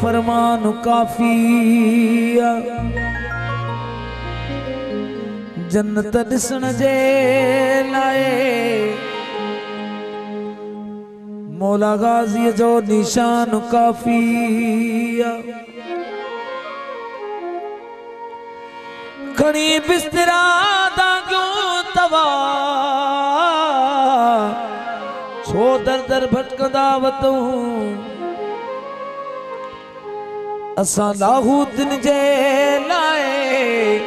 फरमान काफी जन्नत दिसण जे लाए मौला गाजी जो निशान काफी खणी बिस्तरा दागियो तवा छो दर दर भटकदा वतूं असा लाहूतिन जे लाए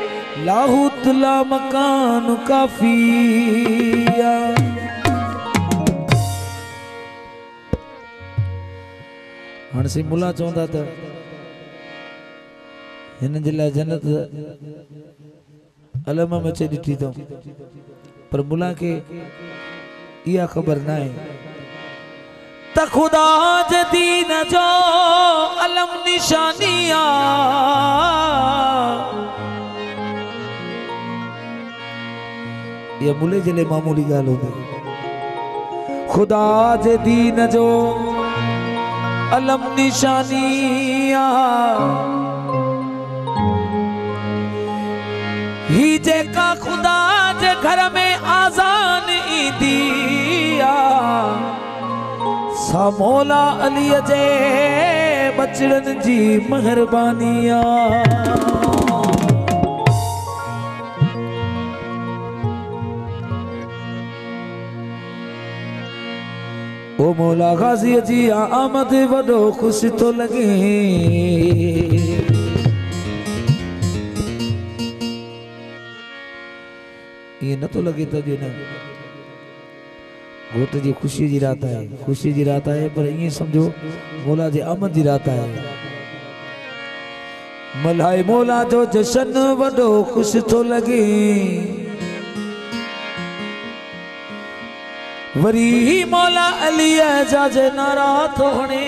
लाहूत ला मकान काफी हाणे सी मुला चवंदा त हिन जे लाइ जन्नत अलम में अचे ॾिठी अथऊं पर मुला के इहा ख़बर न आहे त खुदा जे दीन जो अलम निशानी ये मुले जे लाइ मामूली ॻाल्हि हूंदी खुदा जे दीन जो अलम निशानी ही जेका खुदा जे घर में आजान ईंदी सा मौला अली जे बचड़न जी मेहरबानी ओ मौला गाजी जी आमद वडो खुश तो लगे ये न तो लगे तो जो न घोट जी खुशी जी रात है खुशी जी रात है पर ये समझो मौला जे आमद जी रात है मल्हाए मौला जो जशन वडो खुश तो लगे वरी मौला अली जा जे नारा थोड़े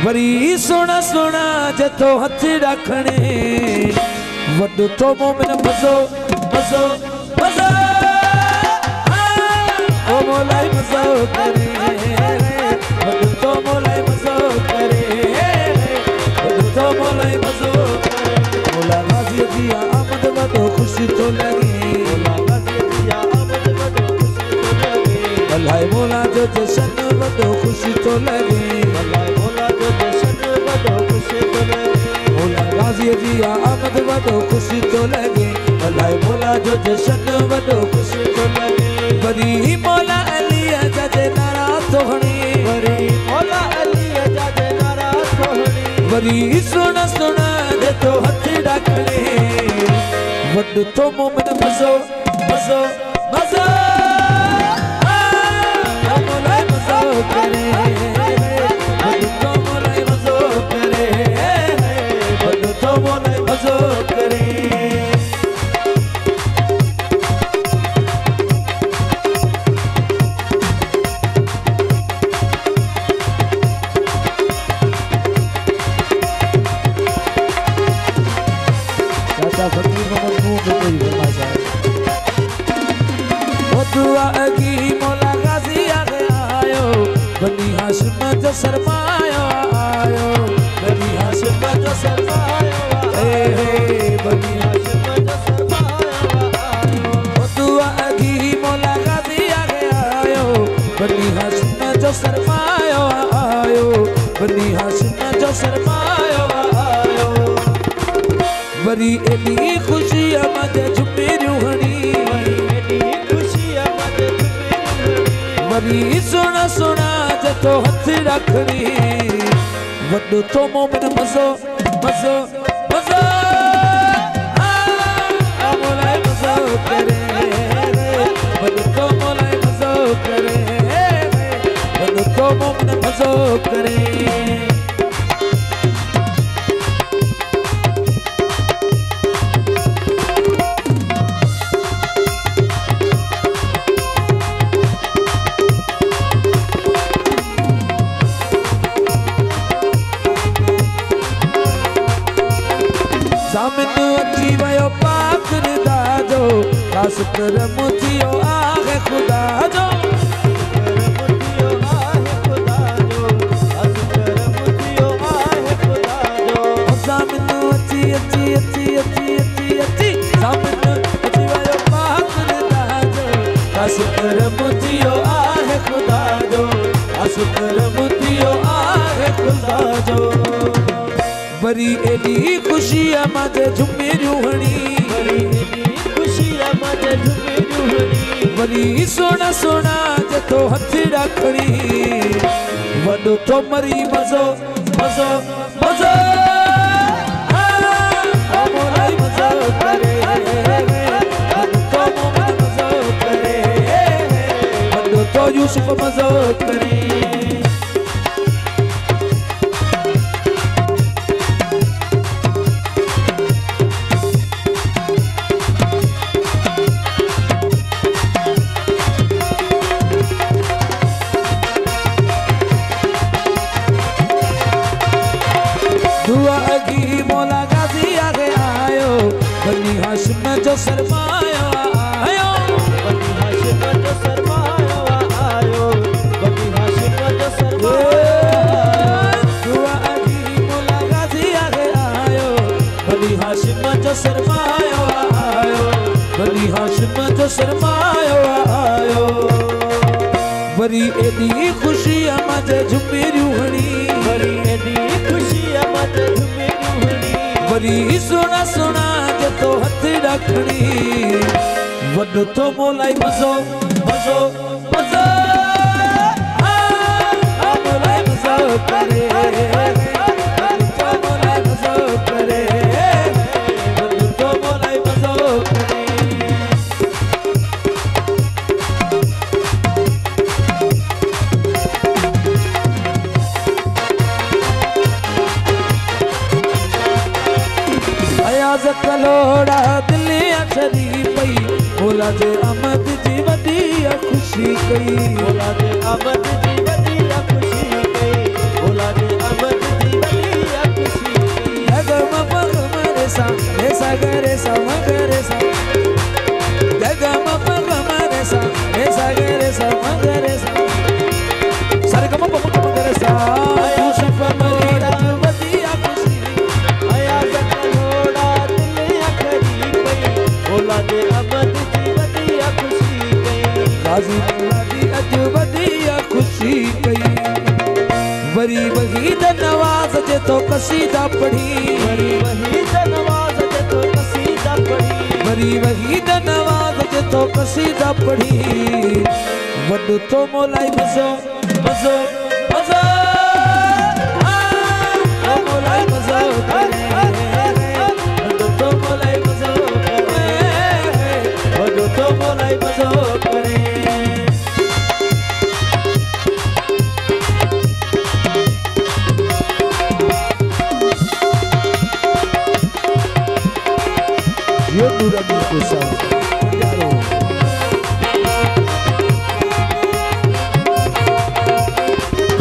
वरी सुना सुना जतो हथ रखने वड तो मोमिन मज़ो मज़ो मज़ो ओ मौला मज़ो करे वड तो मौला मज़ो करे वड तो मौला मज़ो करे मौला गाजी जी आमद वडो खुशी तो लगे मौला गाजी जी आमद वडो खुशी तो लगे अल्लाह मौला जो जशन वडो खुशी तो लगे गाजी जी आमद वडो खुशी तो लगे अल्लाह मौला जो जशन वडो खुशी तो लगे वरी मौला अली जा जे नारा तोहणी वरी मौला अली जा जे नारा तोहणी वरी सुन सुन जे तो हथ रखणे वड तो मोमिन मज़ो मज़ो मज़ो मौला मज़ो करे वड तो मौला मज़ो करे तो मोला मज़ो करे चाचा फकीर मोहम्मद मुंह पे कोई फरमाइश है ओ दुआ अगी मौला गाजी आ आयो बनी हाशिम जो सरमायो आयो बनी हाशिम जो सरमायो बनी हाशिम जो सरमायो ओ दुआ अगी मौला गाजी आ आयो बनी हाशिम जो सरमायो आयो बनी हाशिम जो सरमायो आयो वरी एडी खुशी मद झुमेरियूं हणी वरी एडी खुशी मद झुमेरियूं हणी वरी सुना सुना जतो हथ रखणी वडो तो मोमिन मज़ो मज़ो मज़ो मौला मज़ो करे वडो तो मौला मज़ो करे वडो तो मोमिन मज़ो करे सामने अची वयो पाक रिदा जो खास करम थियो आहे खुदा जो करम थियो वरी एडी खुशी माजे झुमे रूहणी वरी एडी खुशी माजे झुमे रूहणी वरी सोना सोना जतो हथ रखणी वडो तो मरी मजो मजो मजो मोलाई मजो करे तो मोहम्मद मजो करे वडो तो यूसुफ मजो करे जो सरमाया आयो बनी हाशिम जो सरमाया आयो बनी हाशिम जो सरमाया दुआ अगी मौला गाजी आगे आयो बनी हाशिम जो सरमाया आयो बनी हाशिम जो सरमाया आयो वरी एडी खुशी माजे झुमे रूहणी वरी एडी खुशी माजे झुमे रूहणी वरी सोना सोना जतो हथ रखणी वडो तो मोलाई मजो मजो मजो मोलाई मजो करे वडो तो मोलाई मजो करे वडो तो मोलाई मजो करे अयाज कलोड़ा दिल्ली अठरी पई मौला जे अहमद जी वदी खुशी कई मौला जे अहमद जी वदी खुशी कई मौला जे अहमद जी वदी खुशी कई गगम पगम रे सा गरे सा मगरे सा गगम पगम रे सा गरे सा मगरे सा सरगम पगम मगरे सा यूसुफ मरीदा वदी खुशी अयाज कलोड़ा दिल्ली अठरी पई मौला जे अहमद जी वदी खुशी कई गाजी मौला जी अज वदी खुशी कई वरी वहीद नवाज जे तो कसीदा पढ़ी वरी वहीद नवाज जे तो कसीदा पढ़ी वरी वहीद नवाज जे तो कसीदा पढ़ी वडो तो मोलाई मजो मजो मजो मोलाई मजो करे वडो तो मोलाई मजो करे वडो तो मोलाई मजो करे ये पूरा को सब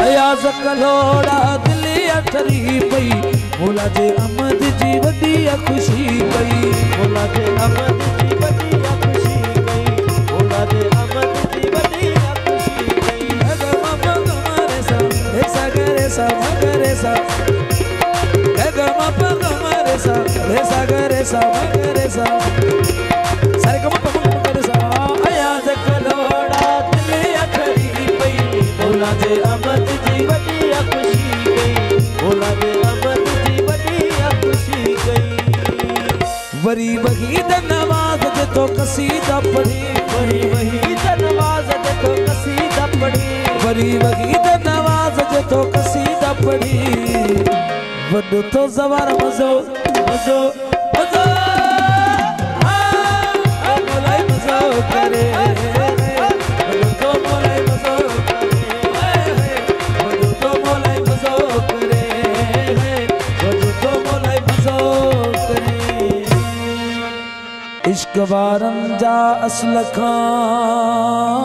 अयाज कलोड़ा दिल्ली अठरी पई मौला जे अहमद जी वदी खुशी कई मौला जे अहमद जी वदी खुशी कई मौला जे अहमद जी वदी खुशी कई गगम पगम रे सा गरे सा मगरे सा गगम पगम रे सा गरे सा मगरे सा सरगम पगम मगरे सा अयाज कलोड़ा दिल्ली अठरी पई मौला जे अहमद जी वदी खुशी कई मौला जे अहमद जी वदी खुशी कई वरी वहीद नवाज जे तो कसीदा पढ़ी वरी वहीद नवाज जे तो कसीदा पढ़ी वरी वहीद नवाज जे तो कसीदा पढ़ी वडो तो जवार मजो मजो मजो मोलाई मजो करे वडो तो मोलाई मजो करे वडो तो मोलाई मजो करे वडो तो मोलाई मजो करे इश्क वारन जा असल खां